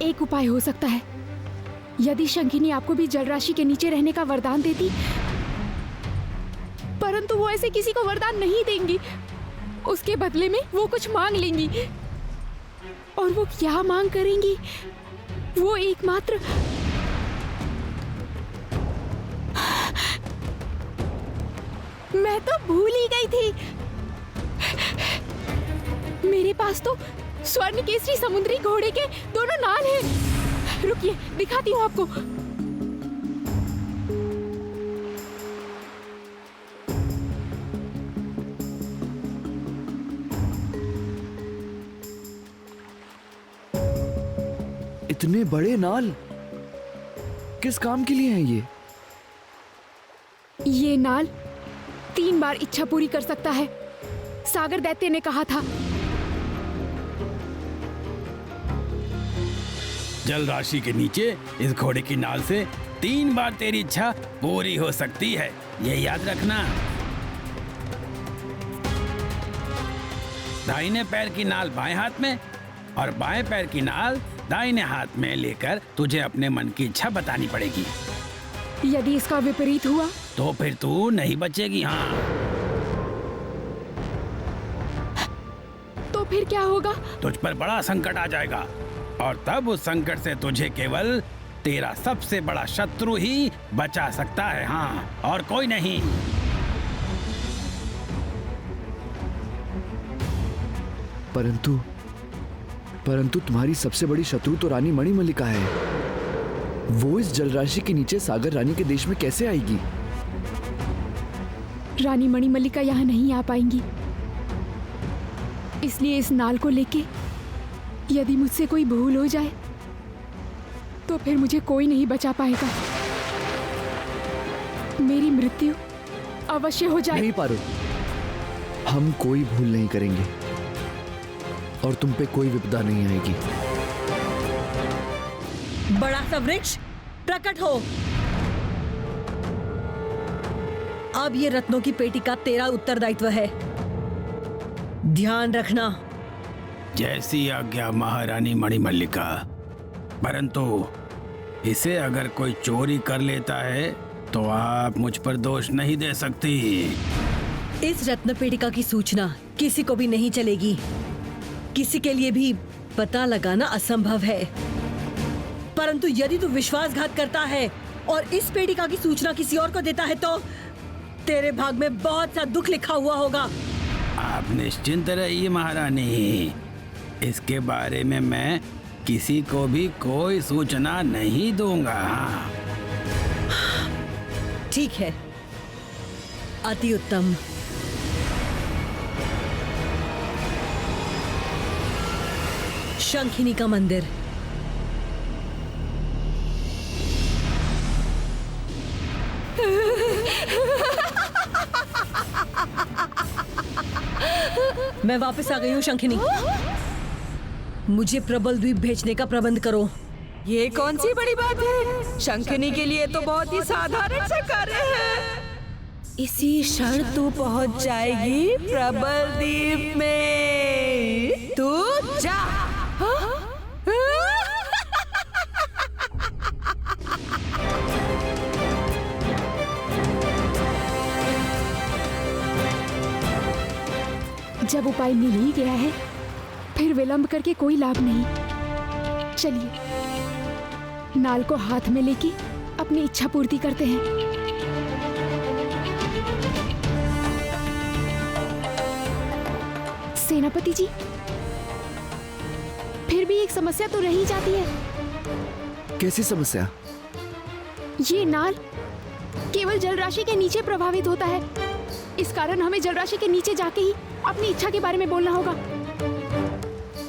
एक उपाय हो सकता है। यदि शंखिनी आपको भी जलराशि के नीचे रहने का वरदान देती, परंतु वो ऐसे किसी को वरदान नहीं देंगी। उसके बदले में वो कुछ मांग लेंगी। और वो क्या मांग करेंगी, वो एकमात्र मैं तो भूल ही गई थी। मेरे पास तो स्वर्ण केसरी समुद्री घोड़े के दोनों नाल हैं। रुकिए, दिखाती हूँ आपको। इतने बड़े नाल किस काम के लिए हैं ये नाल 3 बार इच्छा पूरी कर सकता है, सागर दैत्य ने कहा था। जल राशि के नीचे इस घोड़े की नाल से 3 बार तेरी इच्छा पूरी हो सकती है, ये याद रखना। दाहिने पैर की नाल बाएं हाथ में और बाएं पैर की नाल दाहिने हाथ में लेकर तुझे अपने मन की इच्छा बतानी पड़ेगी। यदि इसका विपरीत हुआ तो फिर तू नहीं बचेगी। हाँ, तो फिर क्या होगा? तुझ पर बड़ा संकट आ जाएगा और तब उस संकट से तुझे केवल तेरा सबसे बड़ा शत्रु ही बचा सकता है। हाँ, और कोई नहीं। परंतु तुम्हारी सबसे बड़ी शत्रु तो रानी मणिमल्लिका है। वो इस जलराशि के नीचे सागर रानी के देश में कैसे आएगी? रानी मणिमल्लिका यहाँ नहीं आ पाएंगी। इसलिए इस नाल को लेके यदि मुझसे कोई भूल हो जाए तो फिर मुझे कोई नहीं बचा पाएगा। मेरी मृत्यु अवश्य हो जाए। नहीं पारुल, हम कोई भूल नहीं करेंगे और तुम पे कोई विपदा नहीं आएगी। बड़ा सा वृक्ष प्रकट हो। अब ये रत्नों की पेटी का तेरा उत्तरदायित्व है, ध्यान रखना। जैसी आज्ञा महारानी मणिमल्लिका। परंतु इसे अगर कोई चोरी कर लेता है तो आप मुझ पर दोष नहीं दे सकती। इस रत्न पेटिका की सूचना किसी को भी नहीं चलेगी। किसी के लिए भी पता लगाना असंभव है। परंतु यदि तू विश्वासघात करता है और इस पेटिका की सूचना किसी और को देता है तो तेरे भाग में बहुत सा दुख लिखा हुआ होगा। आप निश्चिंत रहिए महारानी, इसके बारे में मैं किसी को भी कोई सूचना नहीं दूंगा। ठीक है, अति उत्तम। शंखिनी का मंदिर। मैं वापस आ गई हूँ शंखिनी। मुझे प्रबल द्वीप भेजने का प्रबंध करो। ये कौन सी बड़ी बात है? शंखिनी के लिए तो बहुत ही साधारण सा कार्य है। इसी क्षण तू पहुंच जाएगी प्रबल द्वीप में। तू जा। जब उपाय मिल ही गया है फिर विलंब करके कोई लाभ नहीं। चलिए नाल को हाथ में लेके अपनी इच्छा पूर्ति करते हैं। सेनापति जी, फिर भी एक समस्या तो रही जाती है। कैसी समस्या? ये नाल केवल जलराशि के नीचे प्रभावित होता है। इस कारण हमें जलराशि के नीचे जाके ही अपनी इच्छा के बारे में बोलना होगा।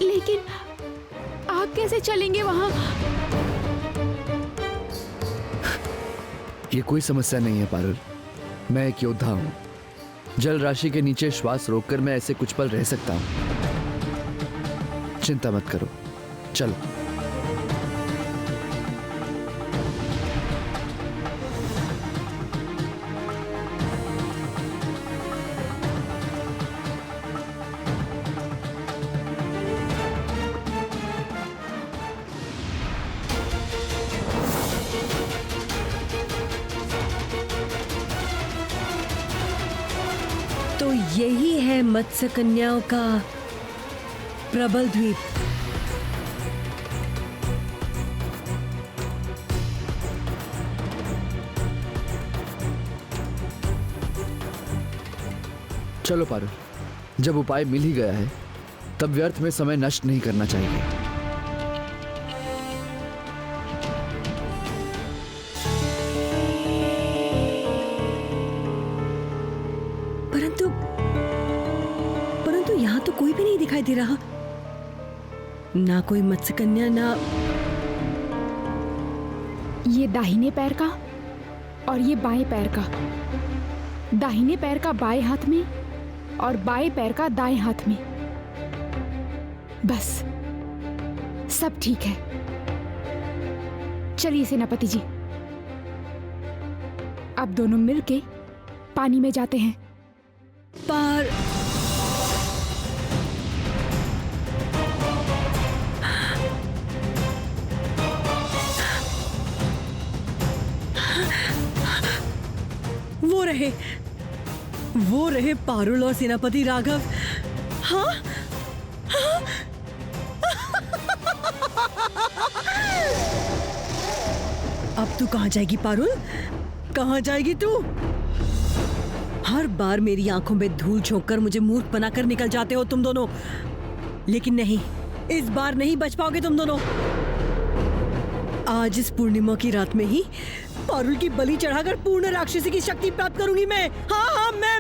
लेकिन आप कैसे चलेंगे वहां? ये कोई समस्या नहीं है पारुल। मैं एक योद्धा हूँ। जल राशि के नीचे श्वास रोककर मैं ऐसे कुछ पल रह सकता हूँ। चिंता मत करो, चलो। यही है मत्स्य कन्याओं का प्रबल द्वीप। चलो पारुल, जब उपाय मिल ही गया है तब व्यर्थ में समय नष्ट नहीं करना चाहिए। परंतु परंतु यहाँ तो कोई भी नहीं दिखाई दे रहा, ना कोई मत्स्य कन्या, ना ये दाहिने पैर का और ये बाएं पैर का, दाहिने पैर का बाएं हाथ में और बाएं पैर का दाएं हाथ में। बस सब ठीक है। चलिए सेनापति जी, अब दोनों मिलके पानी में जाते हैं। पर वो रहे पारुल और सेनापति राघव। हाँ, अब तू कहाँ जाएगी पारुल? कहाँ जाएगी तू? हर बार मेरी आंखों में धूल झोंककर मुझे मूर्ख बनाकर निकल जाते हो तुम दोनों, लेकिन नहीं, इस बार नहीं बच पाओगे तुम दोनों। आज इस पूर्णिमा की रात में ही पारुल की बलि चढ़ाकर पूर्ण राक्षसी की शक्ति प्राप्त करूंगी मैं। हाँ, मैं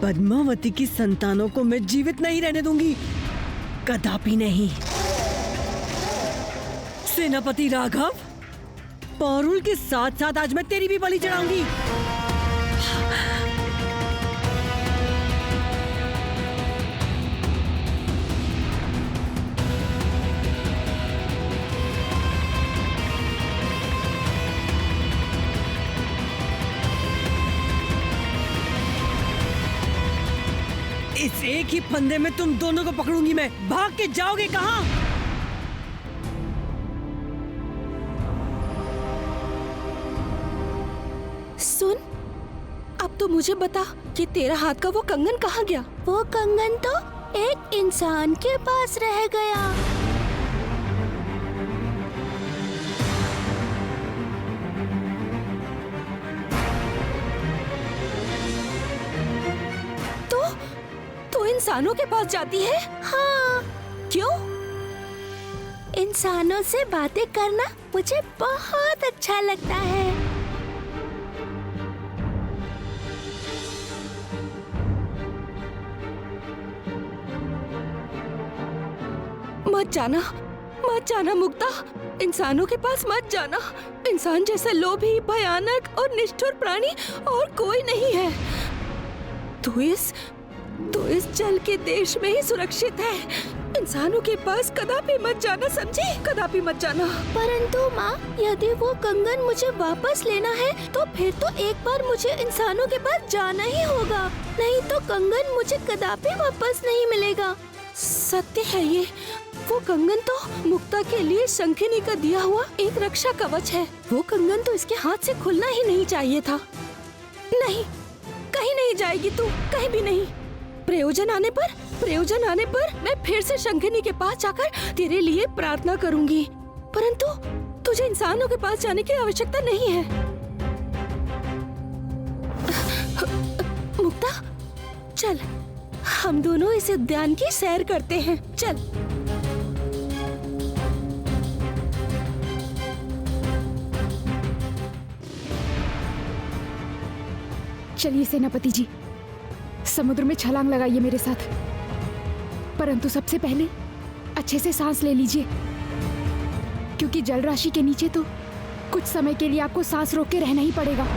पद्मावती की संतानों को मैं जीवित नहीं रहने दूंगी, कदापि नहीं। सेनापति राघव, पारुल के साथ साथ आज मैं तेरी भी बलि चढ़ाऊंगी। इस एक ही फंदे में तुम दोनों को पकड़ूंगी मैं। भाग के जाओगे कहां? सुन, अब तो मुझे बता कि तेरा हाथ का वो कंगन कहाँ गया? वो कंगन तो एक इंसान के पास रह गया। तो इंसानों के पास जाती है? हाँ, क्यों? इंसानों से बातें करना मुझे बहुत अच्छा लगता है। मत जाना मुक्ता, इंसानों के पास मत जाना। इंसान जैसा लोभी, भयानक और निष्ठुर प्राणी और कोई नहीं है। तू इस जल के देश में ही सुरक्षित है। इंसानों के पास कदापि मत जाना, समझी? कदापि मत जाना। परंतु माँ, यदि वो कंगन मुझे वापस लेना है तो फिर तो एक बार मुझे इंसानों के पास जाना ही होगा, नहीं तो कंगन मुझे कदापि वापस नहीं मिलेगा। सत्य है ये। वो कंगन तो मुक्ता के लिए शंखिनी का दिया हुआ एक रक्षा कवच है। वो कंगन तो इसके हाथ से खुलना ही नहीं चाहिए था। नहीं, कहीं नहीं जाएगी तू, कहीं भी नहीं। प्रयोजन आने पर मैं फिर से शंखिनी के पास जाकर तेरे लिए प्रार्थना करूंगी। परंतु तुझे इंसानों के पास जाने की आवश्यकता नहीं है। मुक्ता, चल, हम दोनों इस उद्यान की सैर करते हैं। चल। चलिए सेनापति जी, समुद्र में छलांग लगाइए मेरे साथ। परंतु सबसे पहले अच्छे से सांस ले लीजिए, क्योंकि जल राशि के नीचे तो कुछ समय के लिए आपको सांस रोक के रहना ही पड़ेगा।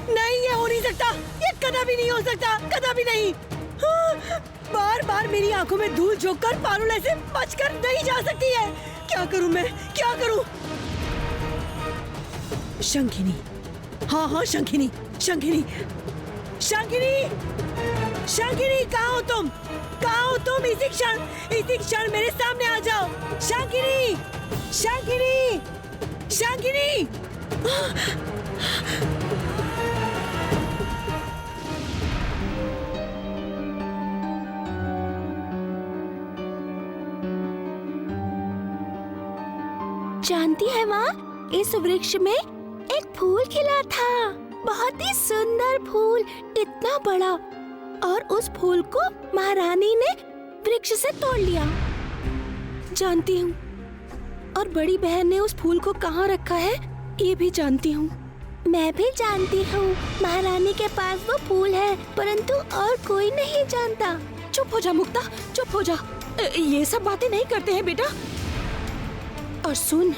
नहीं, ये हो नहीं सकता, ये कदापि नहीं हो सकता, कदापि नहीं। बार बार मेरी आंखों में धूल झोंककर पारुल ऐसे बचकर नहीं जा सकती है। क्या करूं मैं, क्या करूं? शंखिनी, हाँ हाँ शंखिनी, शंखिनी, शंखिनी, शंखिनी, कहाँ हो तुम? कहाँ हो तुम? इसी क्षण मेरे सामने आ जाओ। शंखिनी, शंखिनी, शंखिनी। जानती है माँ, इस वृक्ष में एक फूल खिला था, बहुत ही सुंदर फूल, इतना बड़ा, और उस फूल को महारानी ने वृक्ष से तोड़ लिया। जानती हूँ, और बड़ी बहन ने उस फूल को कहाँ रखा है ये भी जानती हूँ। मैं भी जानती हूँ, महारानी के पास वो फूल है, परंतु और कोई नहीं जानता। चुप हो जा मुक्ता, चुप हो जा। ये सब बातें नहीं करते हैं बेटा। और सुन,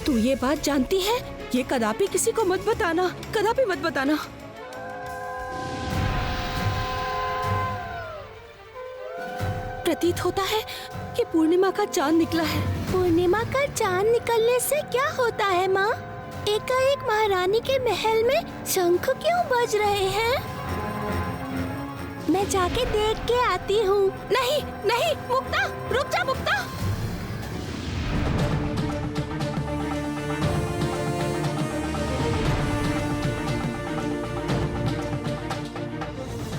तू ये बात जानती है, ये कदापि किसी को मत बताना, कदापि मत बताना। प्रतीत होता है कि पूर्णिमा का चांद निकला है। पूर्णिमा का चांद निकलने से क्या होता है माँ? एकाएक महारानी के महल में शंख क्यों बज रहे हैं? मैं जाके देख के आती हूँ। नहीं नहीं मुक्ता, रुक जा मुक्ता।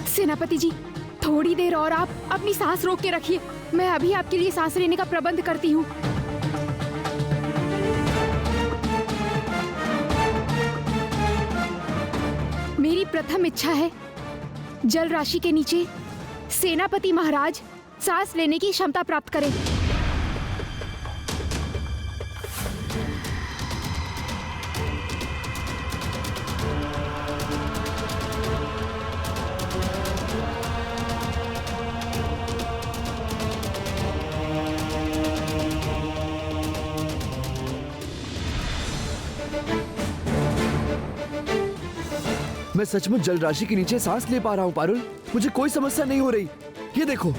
सेनापति जी, थोड़ी देर और आप अपनी सांस रोक के रखिए। मैं अभी आपके लिए सांस लेने का प्रबंध करती हूँ। मेरी प्रथम इच्छा है जल राशि के नीचे सेनापति महाराज सांस लेने की क्षमता प्राप्त करें। मैं सचमुच जल राशि के नीचे सांस ले पा रहा हूँ पारुल, मुझे कोई समस्या नहीं हो रही। ये देखो।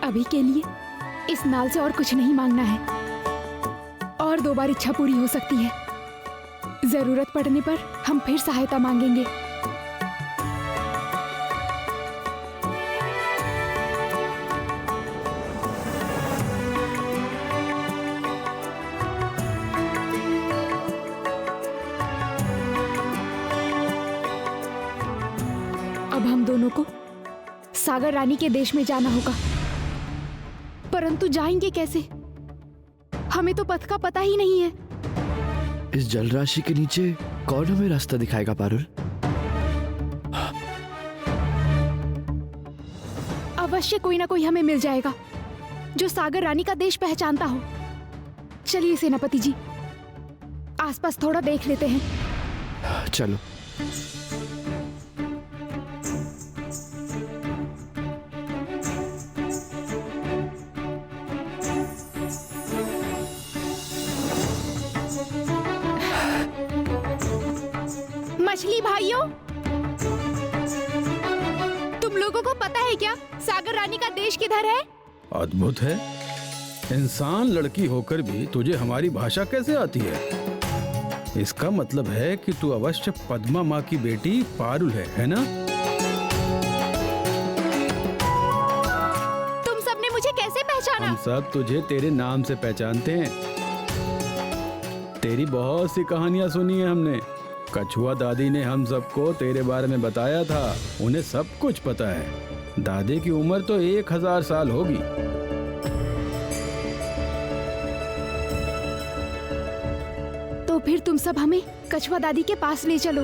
अभी के लिए इस नाल से और कुछ नहीं मांगना है, और 2 बार इच्छा पूरी हो सकती है। जरूरत पड़ने पर हम फिर सहायता मांगेंगे। अब हम दोनों को सागर रानी के देश में जाना होगा, परंतु जाएंगे कैसे? हमें तो पथ का पता ही नहीं है। इस जल राशि के नीचे कौन हमें रास्ता दिखाएगा पारुल? अवश्य कोई ना कोई हमें मिल जाएगा जो सागर रानी का देश पहचानता हो। चलिए सेनापति जी, आसपास थोड़ा देख लेते हैं। चलो। मछली भाइयों, तुम लोगों को पता है क्या सागर रानी का देश किधर है? अद्भुत है, इंसान लड़की होकर भी तुझे हमारी भाषा कैसे आती है? इसका मतलब है कि तू अवश्य पद्मा माँ की बेटी पारुल है ना? तुम सबने मुझे कैसे पहचाना? हम सब तुझे तेरे नाम से पहचानते हैं। तेरी बहुत सी कहानियां सुनी है हमने। कछुआ दादी ने हम सबको तेरे बारे में बताया था, उन्हें सब कुछ पता है। दादी की उम्र तो 1000 साल होगी। तो फिर तुम सब हमें कछुआ दादी के पास ले चलो।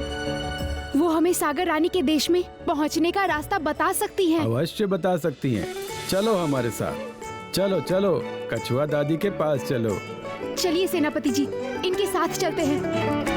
वो हमें सागर रानी के देश में पहुंचने का रास्ता बता सकती है। अवश्य बता सकती हैं। चलो हमारे साथ, चलो चलो कछुआ दादी के पास चलो। चलिए सेनापति जी, इनके साथ चलते हैं।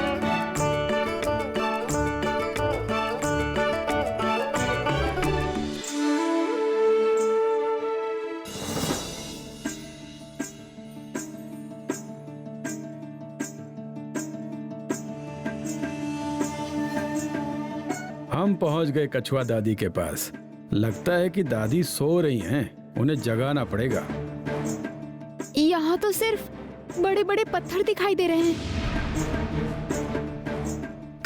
हम पहुंच गए कछुआ दादी के पास। लगता है कि दादी सो रही हैं, उन्हें जगाना पड़ेगा। यहाँ तो सिर्फ बड़े बड़े पत्थर दिखाई दे रहे हैं।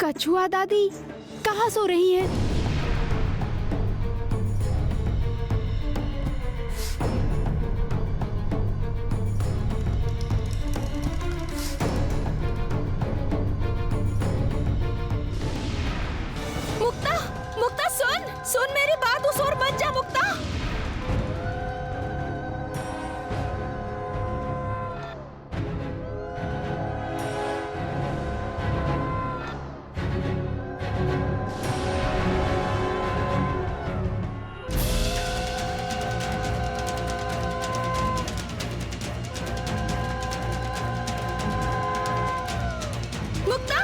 कछुआ दादी कहाँ सो रही है? मुक्ता, मुक्ता सुन मेरी बात, उस ओर मत जा मुक्ता। मुक्ता,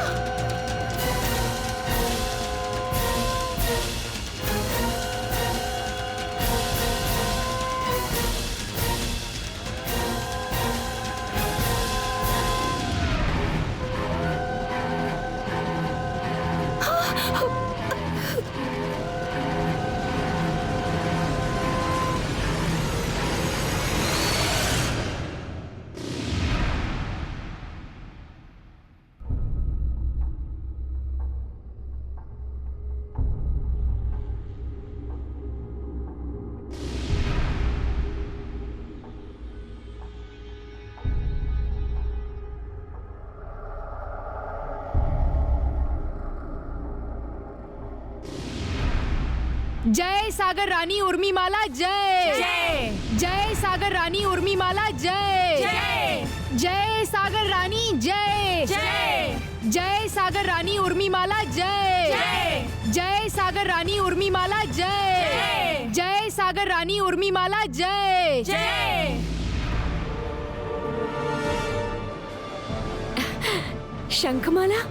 जय सागर रानी उर्मिमाला जय। जय। जय सागर रानी उर्मिमाला जय। जय। जय सागर रानी जय। जय। जय सागर रानी उर्मिमाला जय। जय। जय सागर रानी उर्मिमाला जय। जय। जय सागर रानी उर्मिमाला जय। जय। शंखमाला,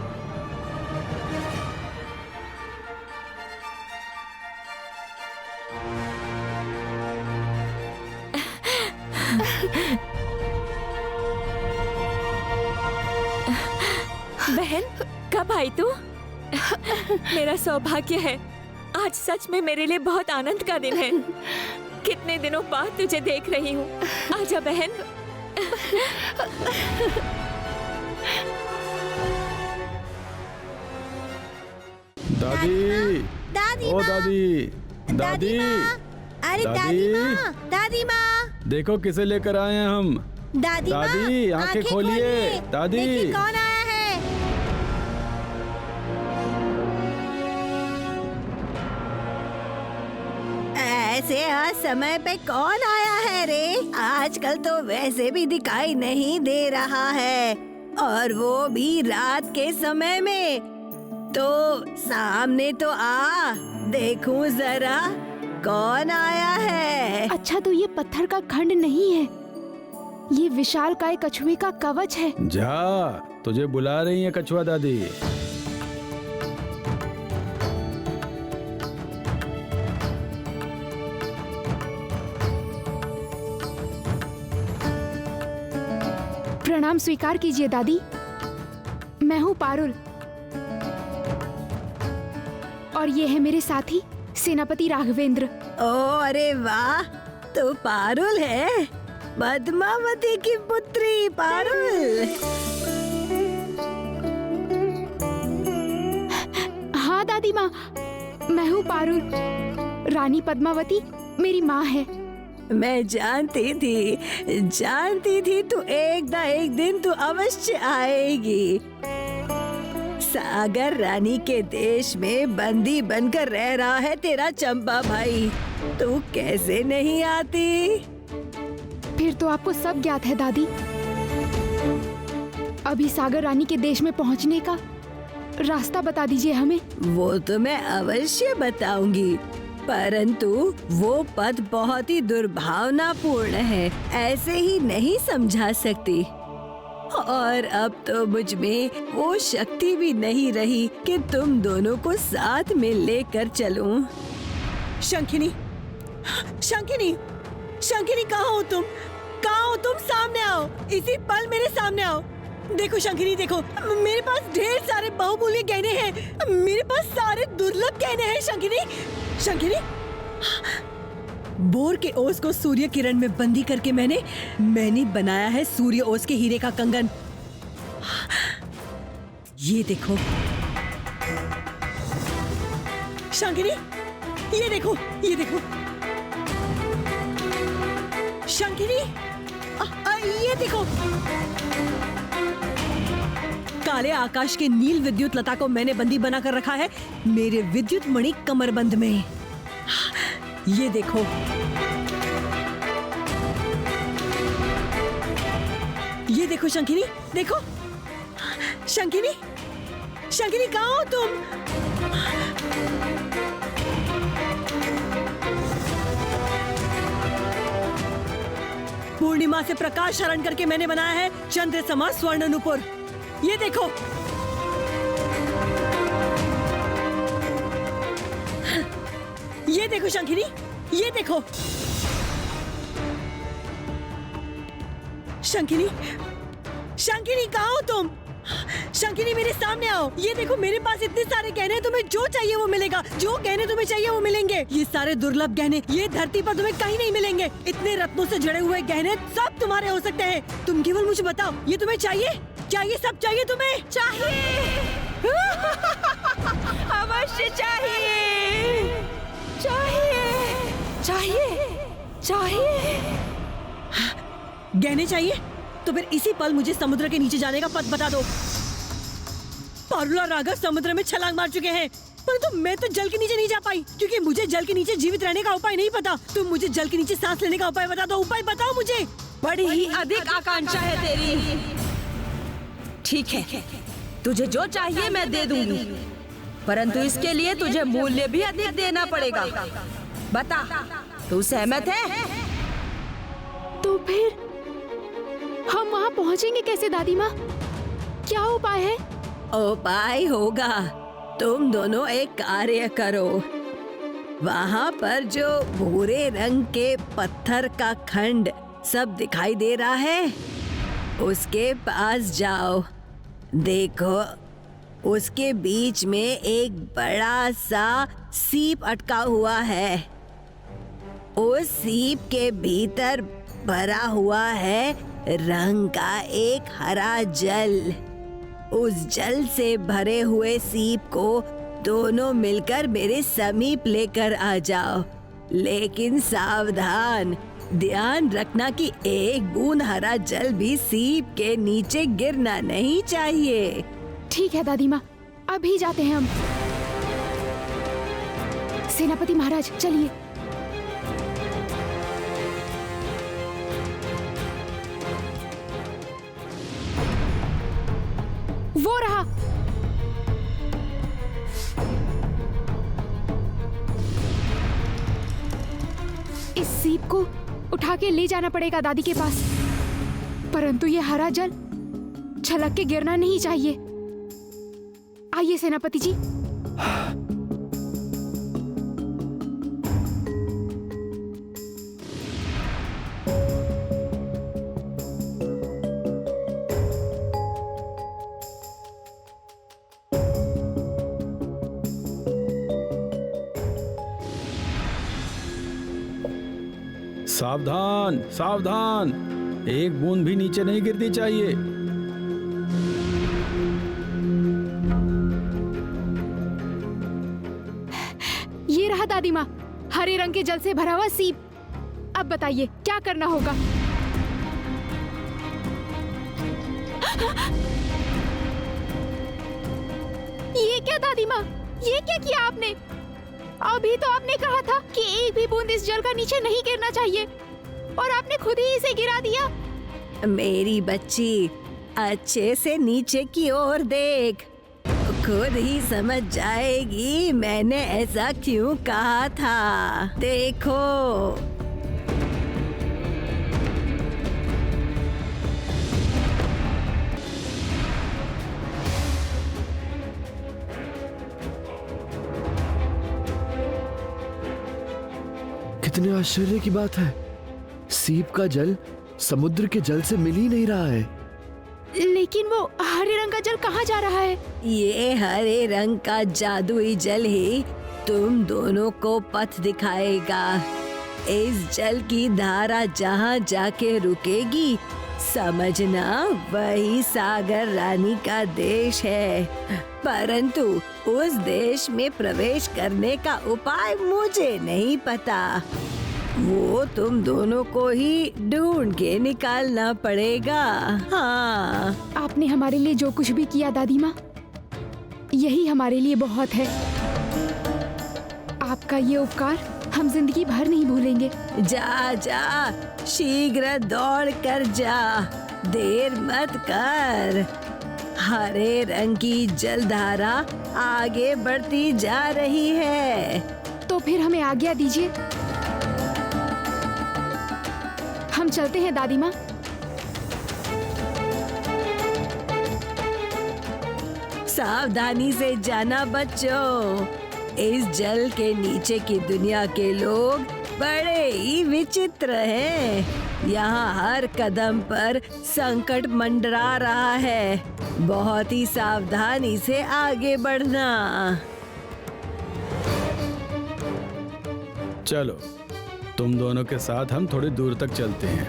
बहन, कब आई तू? मेरा सौभाग्य है। आज सच में मेरे लिए बहुत आनंद का दिन है। कितने दिनों बाद तुझे देख रही हूँ। आजा बहन। दादी, दादी ओ माँ, दादी, दादी, अरे दादी माँ, दादी माँ, देखो किसे लेकर आए हैं हम। दादी माँ, दादी, आंखें खोलिए। दादी, देखिए कौन आया है। ऐसे समय पे कौन आया है रे? आजकल तो वैसे भी दिखाई नहीं दे रहा है, और वो भी रात के समय में। तो सामने तो आ, देखूं जरा कौन आया है। अच्छा, तो ये पत्थर का खंड नहीं है, ये विशालकाय कछुए का कवच है। जा, तुझे बुला रही है कछुआ दादी। प्रणाम स्वीकार कीजिए दादी। मैं हूँ पारुल, और ये है मेरे साथी सेनापति राघवेंद्र। ओ अरे वाह, तो पारुल है, पद्मावती की पुत्री पारुल। हाँ दादी माँ, मैं हूँ पारुल। रानी पद्मावती मेरी माँ है। मैं जानती थी तू एक दिन तू अवश्य आएगी। सागर रानी के देश में बंदी बनकर रह रहा है तेरा चंपा भाई, तू कैसे नहीं आती? फिर तो आपको सब ज्ञात है दादी। अभी सागर रानी के देश में पहुंचने का रास्ता बता दीजिए हमें। वो तो मैं अवश्य बताऊंगी, परंतु वो पद बहुत ही दुर्भावनापूर्ण है, ऐसे ही नहीं समझा सकती। और अब तो मुझ में वो शक्ति भी नहीं रही कि तुम दोनों को साथ में लेकर चलूं। शंखिनी, शंखिनी, शंखिनी, कहाँ हो तुम? कहाँ हो तुम? सामने आओ, इसी पल मेरे सामने आओ। देखो शंखिनी, देखो मेरे पास ढेर सारे बहुमूल्य गहने हैं। मेरे पास सारे दुर्लभ गहने हैं शंखिनी। शंखिनी, बोर के ओस को सूर्य किरण में बंदी करके मैंने बनाया है सूर्य ओस के हीरे का कंगन। ये देखो शंखिनी, ये देखो, ये देखो शंखिनी, ये देखो। काले आकाश के नील विद्युत लता को मैंने बंदी बनाकर रखा है मेरे विद्युत मणि कमरबंद में। ये देखो, ये देखो शंखिनी, देखो शंखिनी, शंखिनी कहाँ हो तुम? पूर्णिमा से प्रकाश हरण करके मैंने बनाया है चंद्र समा स्वर्ण नुपुर। ये देखो, ये देखो शंखिनी, ये देखो शंखिनी, शंखिनी कहाँ हो तुम? शंखिनी मेरे सामने आओ। ये देखो मेरे पास इतने सारे गहने हैं, तुम्हें जो चाहिए वो मिलेगा। जो गहने तुम्हें चाहिए वो मिलेंगे। ये सारे दुर्लभ गहने ये धरती पर तुम्हें कहीं नहीं मिलेंगे। इतने रत्नों से जड़े हुए गहने सब तुम्हारे हो सकते हैं। तुम केवल मुझे बताओ, ये तुम्हें चाहिए? क्या ये सब चाहिए तुम्हें? चाहिए, अवश्य चाहिए, चाहिए, चाहिए, चाहिए। गहने चाहिए तो फिर इसी पल मुझे समुद्र के नीचे जाने का पथ बता दो। पारुला राघव समुद्र में छलांग मार चुके हैं, परंतु मैं तो जल के नीचे नहीं जा पाई क्योंकि मुझे जल के नीचे जीवित रहने का उपाय नहीं पता। तुम मुझे जल के नीचे सांस लेने का उपाय बता दो। उपाय बताओ मुझे। बड़ी ही अधिक आकांक्षा है तेरी। ठीक है, तुझे जो चाहिए मैं दे दूंगी, परंतु इसके लिए तुझे मूल्य भी अधिक देना पड़ेगा। बता, तू सहमत है? तो फिर हम वहाँ पहुँचेंगे कैसे दादी माँ? क्या उपाय है? उपाय होगा, तुम दोनों एक कार्य करो। वहाँ पर जो भूरे रंग के पत्थर का खंड सब दिखाई दे रहा है, उसके पास जाओ। देखो, उसके बीच में एक बड़ा सा सीप अटका हुआ है। उस सीप के भीतर भरा हुआ है रंग का एक हरा जल। उस जल से भरे हुए सीप को दोनों मिलकर मेरे समीप लेकर आ जाओ। लेकिन सावधान, ध्यान रखना कि एक बूंद हरा जल भी सीप के नीचे गिरना नहीं चाहिए। ठीक है दादी माँ, अभी जाते हैं हम। सेनापति महाराज चलिए। वो रहा। इस सीप को उठा के ले जाना पड़ेगा दादी के पास, परंतु ये हरा जल छलक के गिरना नहीं चाहिए। आइए सेनापति जी। सावधान, सावधान, एक बूंद भी नीचे नहीं गिरनी चाहिए। ये रहा दादी माँ, हरे रंग के जल से भरा हुआ सीप। अब बताइए क्या करना होगा? ये क्या दादी माँ, ये क्या किया आपने? अभी तो आपने कहा था कि एक भी बूंद इस जल का नीचे नहीं गिरना चाहिए, और आपने खुद ही इसे गिरा दिया। मेरी बच्ची, अच्छे से नीचे की ओर देख, खुद ही समझ जाएगी मैंने ऐसा क्यों कहा था। देखो, कितने आश्चर्य की बात है, सीप का जल समुद्र के जल से मिल ही नहीं रहा है। लेकिन वो हरे रंग का जल कहाँ जा रहा है? ये हरे रंग का जादुई जल ही तुम दोनों को पथ दिखाएगा। इस जल की धारा जहाँ जाके रुकेगी, समझना वही सागर रानी का देश है। परंतु उस देश में प्रवेश करने का उपाय मुझे नहीं पता। वो तुम दोनों को ही ढूंढ के निकालना पड़ेगा। हाँ, आपने हमारे लिए जो कुछ भी किया दादी माँ, यही हमारे लिए बहुत है। आपका ये उपकार हम जिंदगी भर नहीं भूलेंगे। जा जा, शीघ्र दौड़ कर जा, देर मत कर। हरे रंग की जलधारा आगे बढ़ती जा रही है। तो फिर हमें आज्ञा दीजिए, हम चलते हैं दादी माँ। सावधानी से जाना बच्चों। इस जल के नीचे की दुनिया के लोग बड़े ही विचित्र हैं। यहाँ हर कदम पर संकट मंडरा रहा है। बहुत ही सावधानी से आगे बढ़ना। चलो, तुम दोनों के साथ हम थोड़ी दूर तक चलते हैं।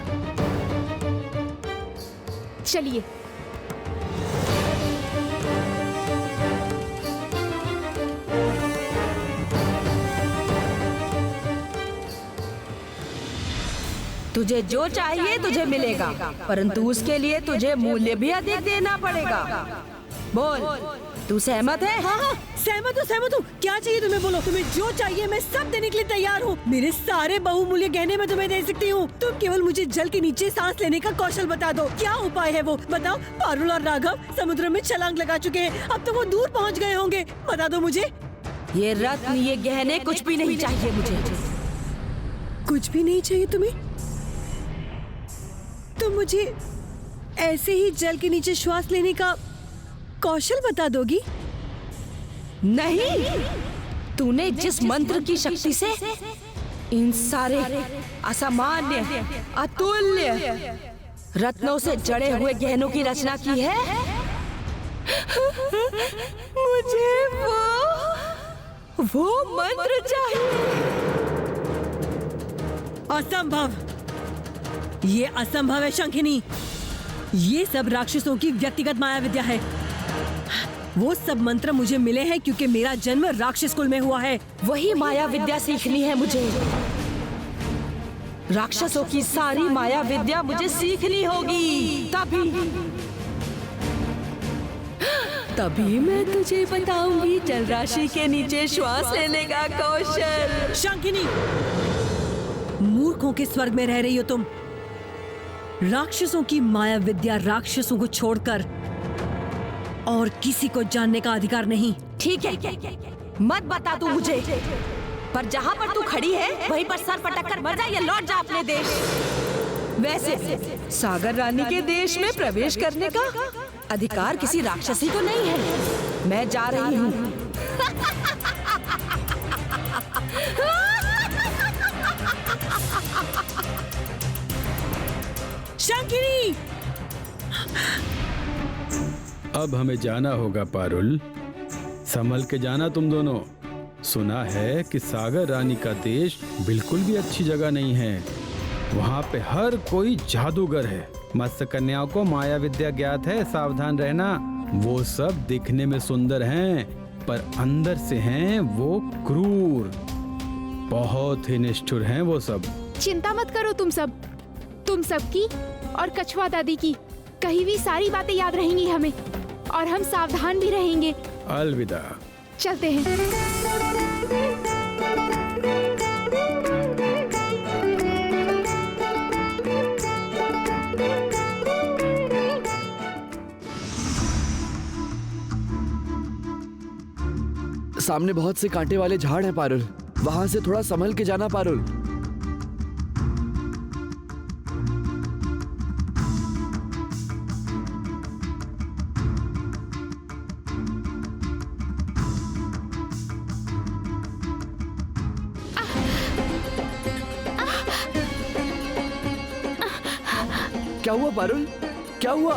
चलिए। तुझे जो चाहिए तुझे मिलेगा, परंतु उसके लिए तुझे मूल्य भी अधिक देना पड़ेगा। बोल, तू सहमत है? हाँ, सहमत हूँ। क्या चाहिए तुम्हें, बोलो। तुम्हें जो चाहिए मैं सब देने के लिए तैयार हूँ। मेरे सारे बहुमूल्य गहने मैं तुम्हें दे सकती हूँ। तुम केवल मुझे जल के नीचे सांस लेने का कौशल बता दो। क्या उपाय है वो बताओ। पारुल और राघव समुद्र में छलांग लगा चुके हैं, अब तो वो दूर पहुँच गए होंगे। बता दो मुझे। ये रत्न, ये गहने कुछ भी नहीं चाहिए मुझे। कुछ भी नहीं चाहिए तुम्हें? तुम मुझे ऐसे ही जल के नीचे श्वास लेने का कौशल बता दोगी? नहीं, तूने जिस मंत्र की शक्ति से इन सारे असामान्य, अतुल्य रत्नों से जड़े हुए गहनों की रचना की है, मुझे वो मंत्र चाहिए। असंभव, ये असंभव है शंखिनी। ये सब राक्षसों की व्यक्तिगत माया विद्या है। वो सब मंत्र मुझे मिले हैं क्योंकि मेरा जन्म राक्षस कुल में हुआ है। वही माया विद्या सीखनी है मुझे। राक्षसों की सारी माया विद्या मुझे सीखनी होगी, तभी मैं तुझे बताऊंगी जलराशि के नीचे श्वास लेने का कौशल। शंखिनी, मूर्खों के स्वर्ग में रह रही हो तुम। राक्षसों की माया विद्या राक्षसों को छोड़कर और किसी को जानने का अधिकार नहीं। ठीक है, मत बता तू मुझे, पर जहाँ पर तू खड़ी है वहीं पर सर पटक कर मर जा या लौट जा अपने देश। वैसे सागर रानी के देश में प्रवेश करने का अधिकार किसी राक्षसी को नहीं है। मैं जा रही हूँ। शंखिनी, अब हमें जाना होगा पारुल, संभल के जाना तुम दोनों। सुना है कि सागर रानी का देश बिल्कुल भी अच्छी जगह नहीं है। वहाँ पे हर कोई जादूगर है। मत्स्य कन्याओं को माया विद्या ज्ञात है, सावधान रहना। वो सब दिखने में सुंदर हैं, पर अंदर से हैं वो क्रूर। बहुत ही निष्ठुर हैं वो सब। चिंता मत करो तुम सबकी और कछुआ दादी की कही हुई सारी बातें याद रहेंगी हमें, और हम सावधान भी रहेंगे। अलविदा। चलते हैं। सामने बहुत से कांटे वाले झाड़ हैं पारुल, वहां से थोड़ा संभल के जाना पारुल। क्या हुआ पारुल, क्या हुआ?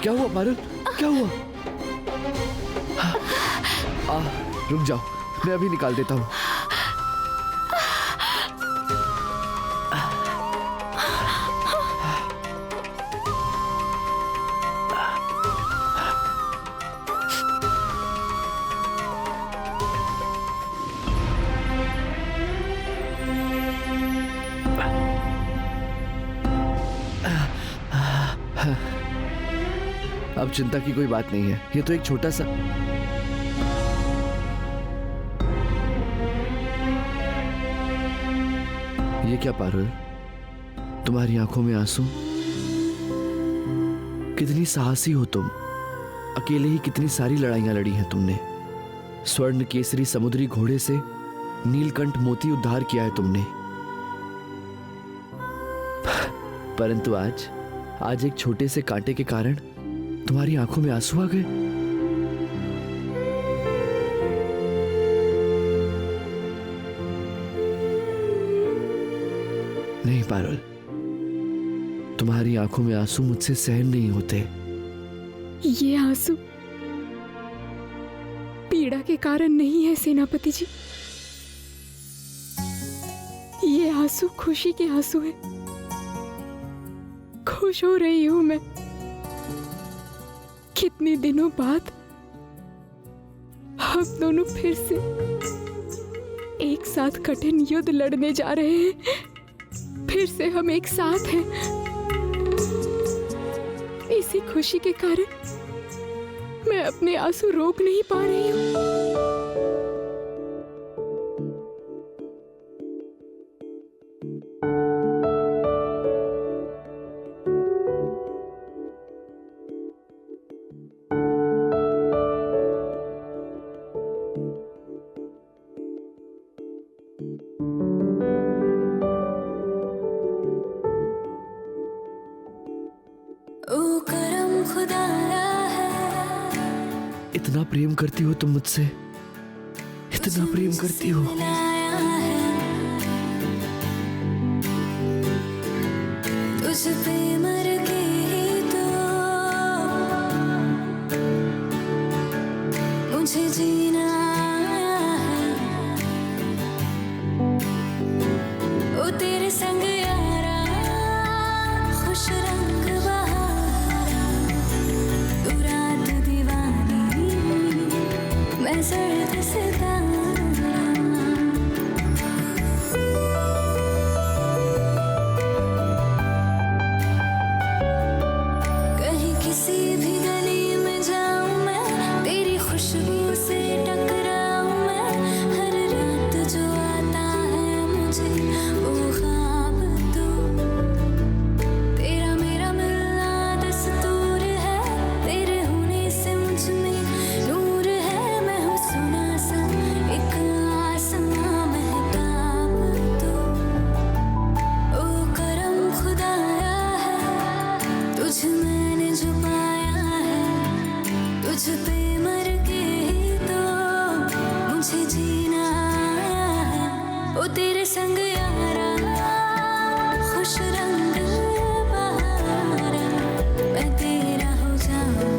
क्या हुआ पारुल, क्या हुआ? रुक जाओ, मैं अभी निकाल देता हूँ। अब चिंता की कोई बात नहीं है, ये तो एक छोटा सा। ये क्या पारुल, तुम्हारी आंखों में आंसू? कितनी साहसी हो तुम, अकेले ही कितनी सारी लड़ाइयां लड़ी हैं तुमने। स्वर्ण केसरी समुद्री घोड़े से नीलकंठ मोती उद्धार किया है तुमने। परंतु आज एक छोटे से कांटे के कारण तुम्हारी आंखों में आंसू आ गए। नहीं पारुल, तुम्हारी आंखों में आंसू मुझसे सहन नहीं होते। ये आंसू पीड़ा के कारण नहीं है सेनापति जी, ये आंसू खुशी के आंसू है। खुश हो रही हूं मैं। कितने दिनों बाद हम दोनों फिर से एक साथ कठिन युद्ध लड़ने जा रहे हैं। फिर से हम एक साथ हैं। इसी खुशी के कारण मैं अपने आंसू रोक नहीं पा रही हूँ। इतना प्रेम करती हो तुम मुझसे, इतना प्रेम करती हो। तुझ पे मर गई तो मुझे जीना है। ओ तेरे संग यारा खुश रंग बहारा, तू रात दीवानी मैं सर्द सितारा। कहीं किसी भी गली में जाऊं मैं, तेरी खुशबू से टकराऊं मैं। हर रात जो आता है मुझे वो ख्वाब तू, तेरा मेरा मिलना दस्तूर है। तेरे होने से मुझ में नूर है। मैं हूँ सुना सा एक आसमां महताब तू। ओ करम खुदाया है तुझ मैंने जो पाया है। तुझ पे मर के ही तो मुझे जीना है। ओ तेरे संग यारा खुश रंग बहारा, मैं तेरा हो जाऊं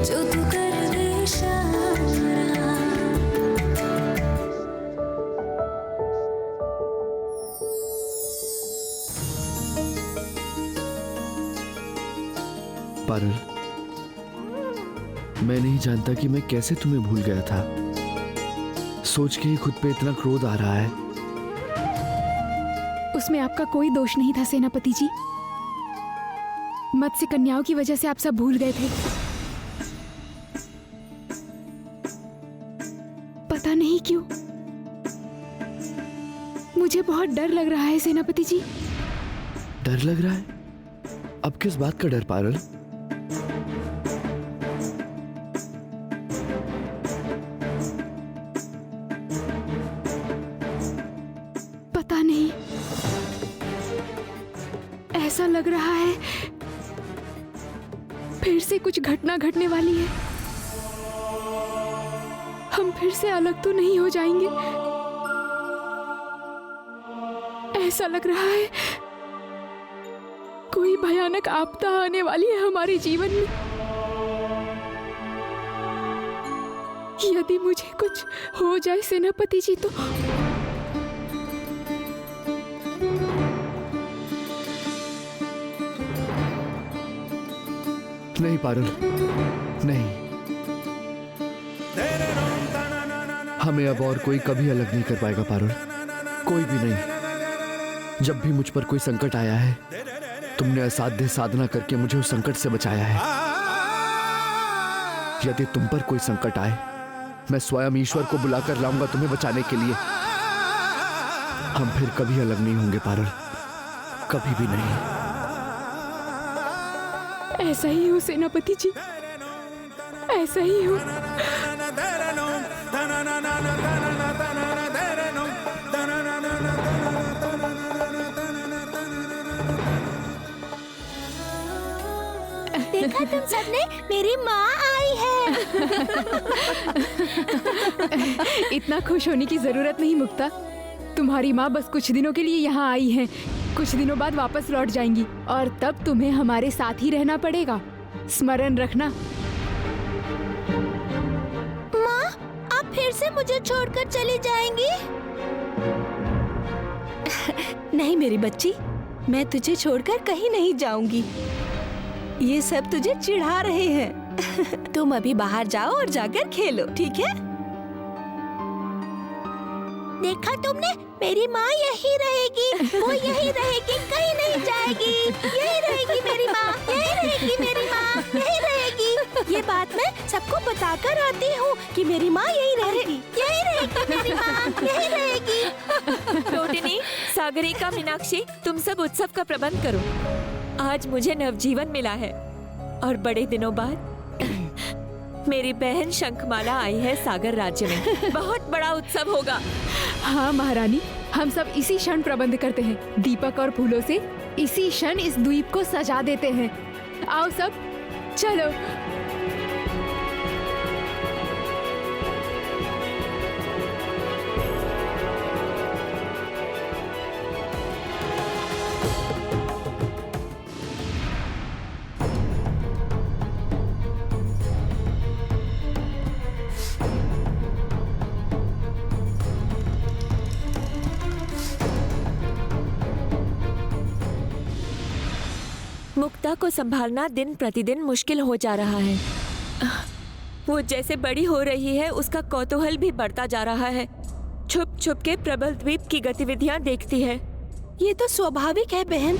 जो तू कर दे इशारा। पारुल, मैं नहीं जानता कि मैं कैसे तुम्हें भूल गया था। सोच के ही खुद पे इतना क्रोध आ रहा है। उसमें आपका कोई दोष नहीं था सेनापति जी। मत्स्य कन्याओं की वजह से आप सब भूल गए थे। पता नहीं क्यों मुझे बहुत डर लग रहा है सेनापति जी। डर लग रहा है? अब किस बात का डर पारुल? पता नहीं, ऐसा लग रहा है फिर से कुछ घटना घटने वाली है। हम फिर से अलग तो नहीं हो जाएंगे? ऐसा लग रहा है कोई भयानक आपदा आने वाली है हमारे जीवन में। यदि मुझे कुछ हो जाए सेनापति जी तो नहीं पारुल, नहीं। हमें अब और कोई कभी अलग नहीं कर पाएगा पारुल, कोई भी नहीं। जब भी मुझ पर कोई संकट आया है, तुमने असाध्य साधना करके मुझे उस संकट से बचाया है। यदि तुम पर कोई संकट आए, मैं स्वयं ईश्वर को बुलाकर लाऊंगा तुम्हें बचाने के लिए। हम फिर कभी अलग नहीं होंगे पारुल, कभी भी नहीं। ऐसा ही हो सेनापति जी, ऐसा ही हो। देखा तुम सबने, मेरी माँ आई है। इतना खुश होने की जरूरत नहीं मुक्ता। तुम्हारी माँ बस कुछ दिनों के लिए यहाँ आई है, कुछ दिनों बाद वापस लौट जाएंगी और तब तुम्हें हमारे साथ ही रहना पड़ेगा, स्मरण रखना। माँ, आप फिर से मुझे छोड़कर चली जाएंगी? नहीं मेरी बच्ची, मैं तुझे छोड़कर कहीं नहीं जाऊंगी। ये सब तुझे चिढ़ा रहे हैं। तुम अभी बाहर जाओ और जाकर खेलो, ठीक है? देखा तुमने, मेरी माँ यही रहेगी, वो यही रहेगी, कहीं नहीं जाएगी। यही रहेगी मेरी माँ, यही रहेगी मेरी माँ, यही रहेगी। ये बात मैं सबको बताकर आती हूँ कि मेरी माँ यही रहेगी, यही रहेगी मेरी माँ, यही रहेगी। टोटिनी, सागरिका, मीनाक्षी, तुम सब उत्सव का प्रबंध करो। आज मुझे नवजीवन मिला है और बड़े दिनों बाद मेरी बहन शंखमाला आई है सागर राज्य में। बहुत बड़ा उत्सव होगा। हाँ महारानी, हम सब इसी क्षण प्रबंध करते हैं। दीपक और फूलों से इसी क्षण इस द्वीप को सजा देते हैं। आओ सब, चलो। मुक्ता को संभालना दिन प्रतिदिन मुश्किल हो जा रहा है। वो जैसे बड़ी हो रही है, उसका कौतूहल भी बढ़ता जा रहा है। छुप छुप के प्रबल द्वीप की गतिविधियां देखती है। ये तो स्वाभाविक है बहन।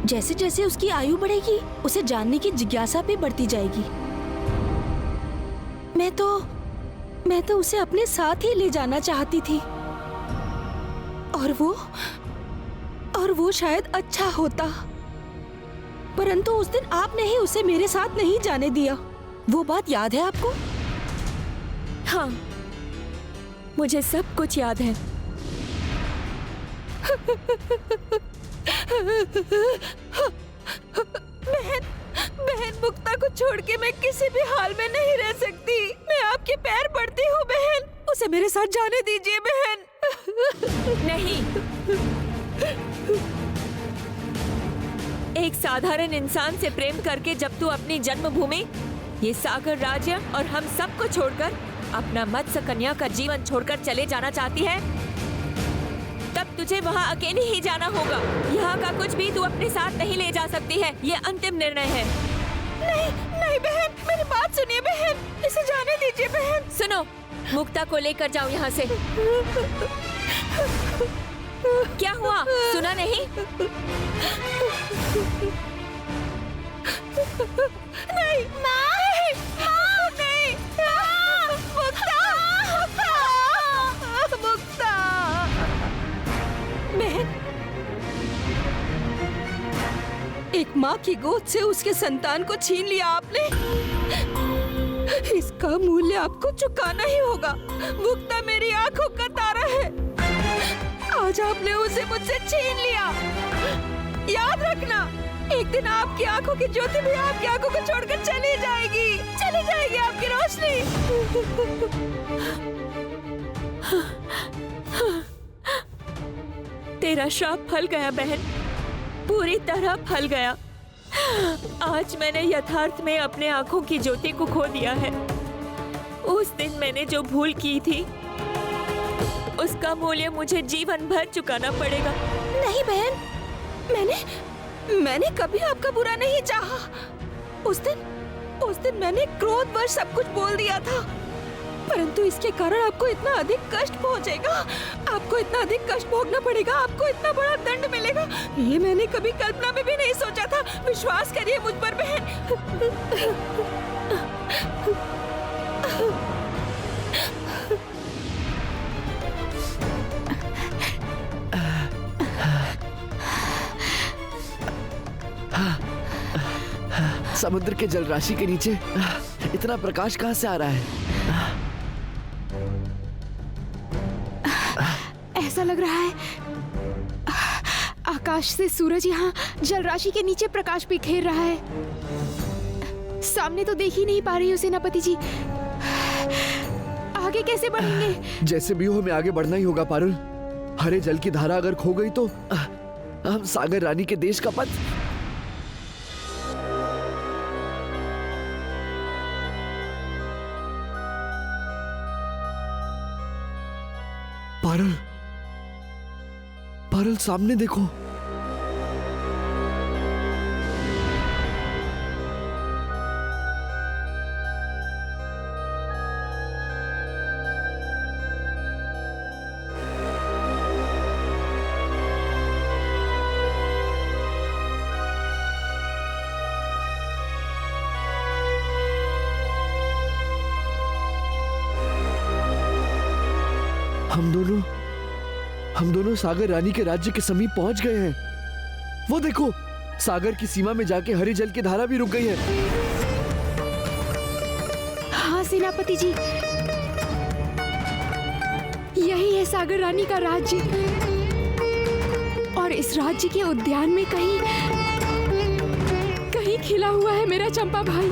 जैसे जैसे उसकी आयु बढ़ेगी, उसे जानने की जिज्ञासा भी बढ़ती जाएगी। मैं तो उसे अपने साथ ही ले जाना चाहती थी, और वो शायद अच्छा होता। परंतु उस दिन आपने ही उसे मेरे साथ नहीं जाने दिया। वो बात याद है आपको? हाँ, मुझे सब कुछ याद है। बहन, मुक्ता को छोड़ के मैं किसी भी हाल में नहीं रह सकती। मैं आपके पैर पड़ती हूँ बहन, उसे मेरे साथ जाने दीजिए बहन। नहीं, एक साधारण इंसान से प्रेम करके जब तू अपनी जन्मभूमि, ये सागर राज्य और हम सबको छोड़कर अपना मत्स्य कन्या का जीवन छोड़कर चले जाना चाहती है, तब तुझे वहाँ अकेले ही जाना होगा। यहाँ का कुछ भी तू अपने साथ नहीं ले जा सकती है। ये अंतिम निर्णय है। नहीं बहन, मेरी बात सुनिए बहन, इसे जाने दीजिए बहन। सुनो, मुक्ता को लेकर जाओ यहाँ से। क्या हुआ, सुना नहीं? नहीं माँ, नहीं, मुक्ता। बहन, एक माँ की गोद से उसके संतान को छीन लिया आपने। इसका मूल्य आपको चुकाना ही होगा। मुक्ता मेरी आंखों का तारा है। आज आपने उसे मुझसे छीन लिया। याद रखना, एक दिन आपकी आंखों की ज्योति भी आपकी आंखों को छोड़कर चली जाएगी आपकी रोशनी। तेरा श्राप फल गया बहन। पूरी तरह फल गया। आज मैंने यथार्थ में अपने आंखों की ज्योति को खो दिया है। उस दिन मैंने जो भूल की थी उसका मूल्य मुझे जीवन भर चुकाना पड़ेगा। नहीं बहन, मैंने कभी आपका बुरा नहीं चाहा। उस दिन मैंने क्रोधवश सब कुछ बोल दिया था, परंतु इसके कारण आपको इतना अधिक कष्ट पहुंचेगा, आपको इतना अधिक कष्ट भोगना पड़ेगा, आपको इतना बड़ा दंड मिलेगा, ये मैंने कभी कल्पना में भी नहीं सोचा था। विश्वास करिए मुझ पर बहन। समुद्र के जल राशि के नीचे इतना प्रकाश कहाँ से आ रहा है? ऐसा लग रहा है आकाश से सूरज यहाँ जल राशि के नीचे प्रकाश बिखेर रहा है। सामने तो देख ही नहीं पा रही हूँ सेनापति जी, आगे कैसे बढ़ेंगे? जैसे भी हो हमें आगे बढ़ना ही होगा पारुल। हरे जल की धारा अगर खो गई तो हम सागर रानी के देश का पथ। पारुल, पारुल सामने देखो। हम दोनों सागर रानी के राज्य के समीप पहुंच गए हैं। वो देखो, सागर की सीमा में जाके हरे जल की धारा भी रुक गई है। हाँ सेनापति जी, यही है सागर रानी का राज्य, और इस राज्य के उद्यान में कहीं खिला हुआ है मेरा चंपा भाई।